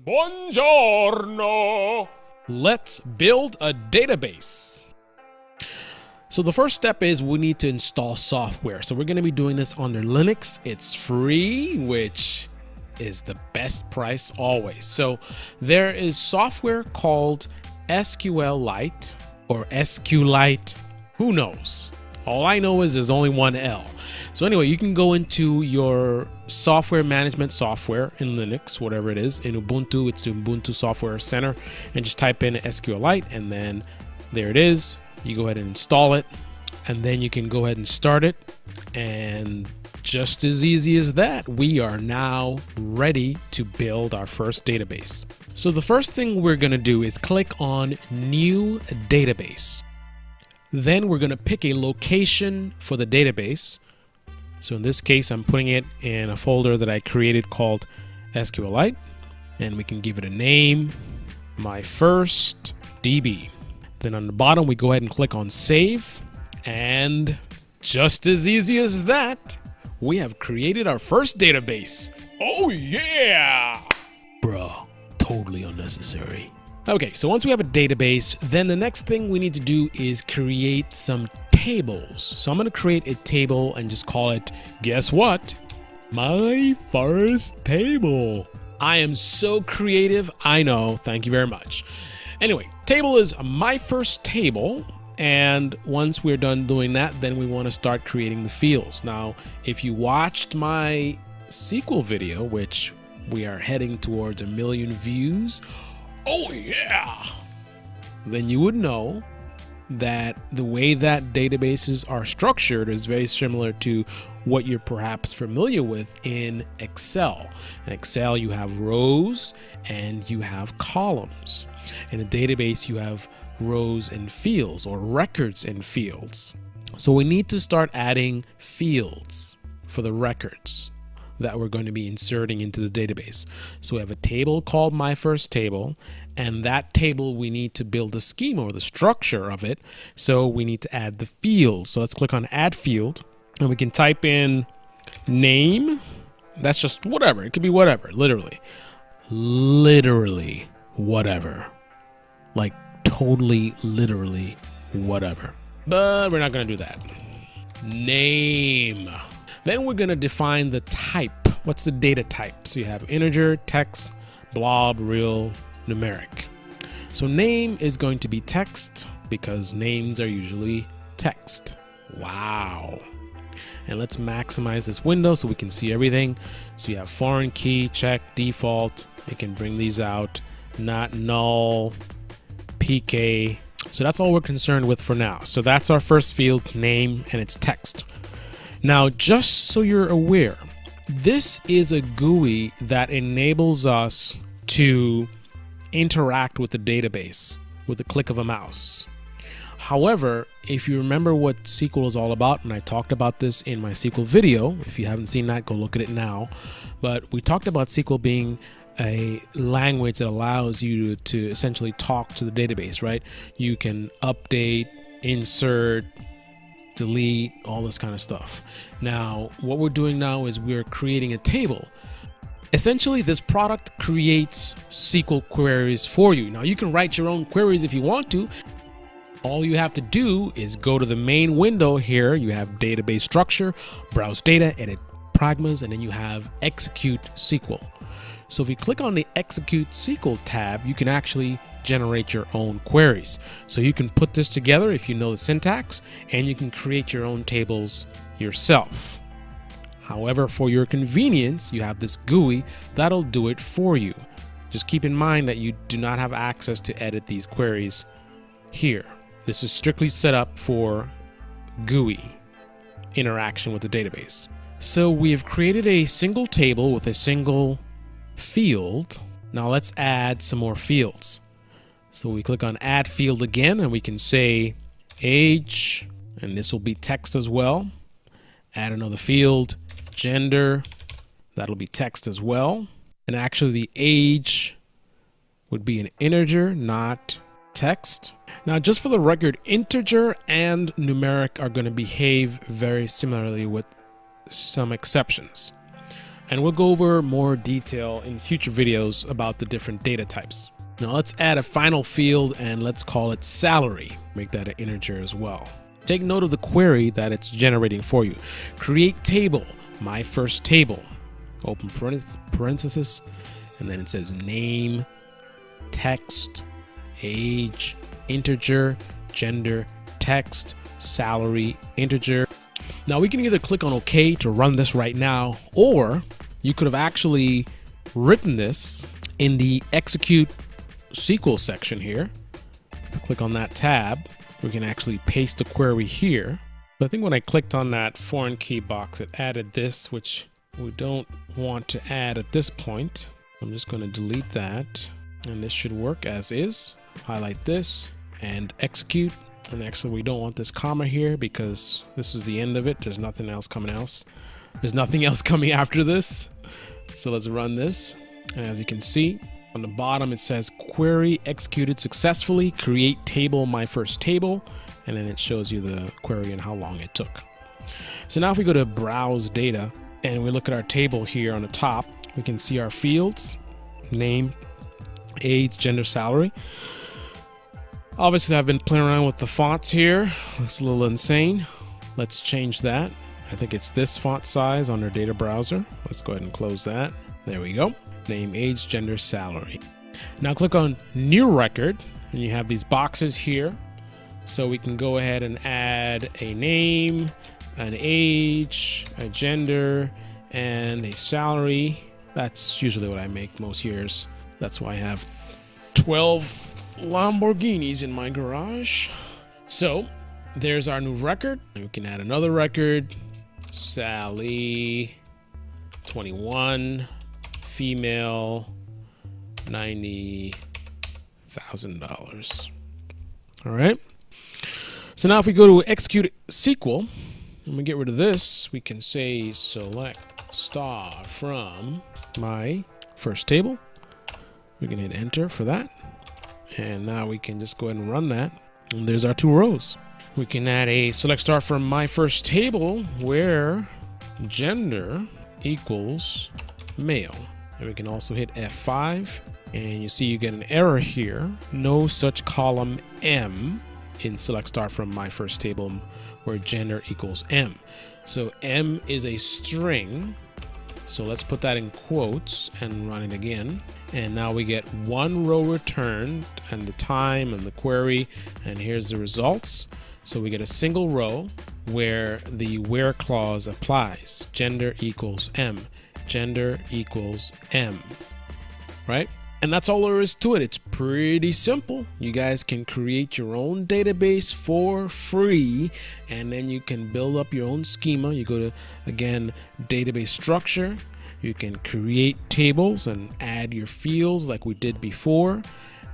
Buongiorno! Let's build a database. So the first step is we need to install software. So we're going to be doing this under Linux. It's free, which is the best price always. So there is software called SQLite or SQLite. Who knows? All I know is there's only one L. So anyway, you can go into your software management software in Linux, whatever it is. In Ubuntu, it's the Ubuntu Software Center, and just type in SQLite, and then there it is. You go ahead and install it, and then you can go ahead and start it. And just as easy as that, we are now ready to build our first database. So the first thing we're going to do is click on New Database. Then we're going to pick a location for the database. So in this case, I'm putting it in a folder that I created called SQLite, and we can give it a name, my first DB. Then on the bottom, we go ahead and click on Save, and just as easy as that, we have created our first database. Oh yeah! Bruh, totally unnecessary. Okay, so once we have a database, then the next thing we need to do is create some tables. So I'm going to create a table and just call it, guess what? My first table. I am so creative. I know. Thank you very much. Anyway, table is my first table. And once we're done doing that, then we want to start creating the fields. Now, if you watched my SQL video, which we are heading towards 1 million views, oh yeah, then you would know that the way that databases are structured is very similar to what you're perhaps familiar with in Excel. In Excel, you have rows and you have columns. In a database, you have rows and fields, or records and fields. So we need to start adding fields for the records that we're going to be inserting into the database. So we have a table called My First Table, and that table we need to build the schema or the structure of it. So we need to add the field. So let's click on Add Field, and we can type in name. That's just whatever. It could be whatever, literally whatever. Like totally, literally whatever. But we're not going to do that. Name. Then we're going to define the type. What's the data type? So you have integer, text, blob, real, numeric. So name is going to be text because names are usually text. Wow. And let's maximize this window so we can see everything. So you have foreign key, check, default. You can bring these out. Not null, PK. So that's all we're concerned with for now. So that's our first field, name, and it's text. Now, just so you're aware, this is a GUI that enables us to interact with the database with the click of a mouse. However, if you remember what SQL is all about, and I talked about this in my SQL video, if you haven't seen that, go look at it now. But we talked about SQL being a language that allows you to essentially talk to the database, right? You can update, insert, delete, all this kind of stuff. Now, what we're doing now is we're creating a table. Essentially, this product creates SQL queries for you. Now, you can write your own queries if you want to. All you have to do is go to the main window here. You have database structure, browse data, edit pragmas, and then you have execute SQL. So if you click on the execute SQL tab, you can actually generate your own queries. So you can put this together if you know the syntax, and you can create your own tables yourself. However, for your convenience, you have this GUI that'll do it for you. Just keep in mind that you do not have access to edit these queries here. This is strictly set up for GUI interaction with the database. So we have created a single table with a single field. Now let's add some more fields. So we click on Add Field again, and we can say age, and this will be text as well. Add another field, gender, that'll be text as well. And actually the age would be an integer, not text. Now, just for the record, integer and numeric are going to behave very similarly with some exceptions. And we'll go over more detail in future videos about the different data types. Now let's add a final field and let's call it salary. Make that an integer as well. Take note of the query that it's generating for you. Create table, my first table. Open parenthesis, and then it says name, text, age, integer, gender, text, salary, integer. Now we can either click on OK to run this right now, or you could have actually written this in the execute SQL section here. Click on that tab. We can actually paste the query here. But I think when I clicked on that foreign key box, it added this, which we don't want to add at this point. I'm just going to delete that, and this should work as is. Highlight this and execute. And actually we don't want this comma here because this is the end of it. There's nothing else coming else. There's nothing else coming after this. So let's run this. And as you can see on the bottom, it says query executed successfully, create table, my first table. And then it shows you the query and how long it took. So now if we go to browse data and we look at our table here on the top, we can see our fields, name, age, gender, salary. Obviously, I've been playing around with the fonts here. Looks a little insane. Let's change that. I think it's this font size on our data browser. Let's go ahead and close that. There we go. Name, age, gender, salary. Now click on new record, and you have these boxes here. So we can go ahead and add a name, an age, a gender, and a salary. That's usually what I make most years. That's why I have 12 Lamborghinis in my garage. So there's our new record. We can add another record. Sally, 21, female, $90,000. All right. So now if we go to execute SQL, and we get rid of this, we can say select star from my first table. We can hit enter for that. And now we can just go ahead and run that. And there's our 2 rows. We can add a select star from my first table where gender equals male. And we can also hit F5. And you see you get an error here. No such column M in select star from my first table where gender equals M. So M is a string. So let's put that in quotes and run it again. And now we get 1 row returned and the time and the query. And here's the results. So we get a single row where the where clause applies. Gender equals M. Gender equals M. Right? And that's all there is to it. It's pretty simple. You guys can create your own database for free, and then you can build up your own schema. You go to, again, database structure. You can create tables and add your fields like we did before,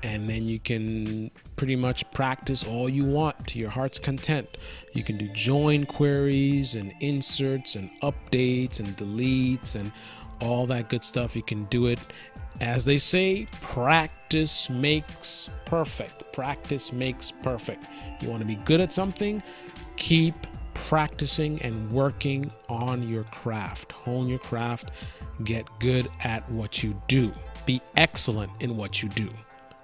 and then you can pretty much practice all you want to your heart's content. You can do join queries and inserts and updates and deletes and all that good stuff. You can do it. As they say, practice makes perfect. Practice makes perfect. You want to be good at something, keep practicing and working on your craft. Hone your craft. Get good at what you do. Be excellent in what you do,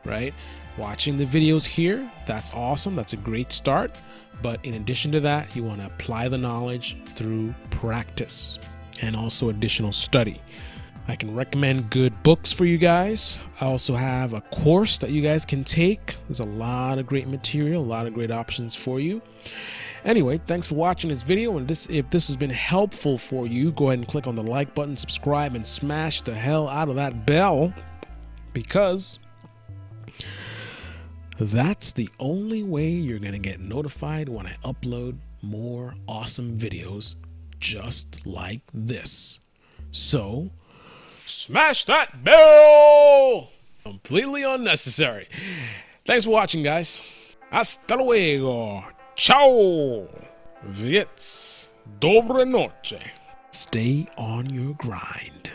right? Watching the videos here, that's awesome. That's a great start. But in addition to that, you want to apply the knowledge through practice and also additional study. I can recommend good books for you guys. I also have a course that you guys can take. There's a lot of great material, a lot of great options for you. Anyway, thanks for watching this video. And if this has been helpful for you, go ahead and click on the like button, subscribe, and smash the hell out of that bell, because that's the only way you're going to get notified when I upload more awesome videos just like this. So, smash that bell! Completely unnecessary. Thanks for watching, guys. Hasta luego. Ciao. Wiec. Dobre noche. Stay on your grind.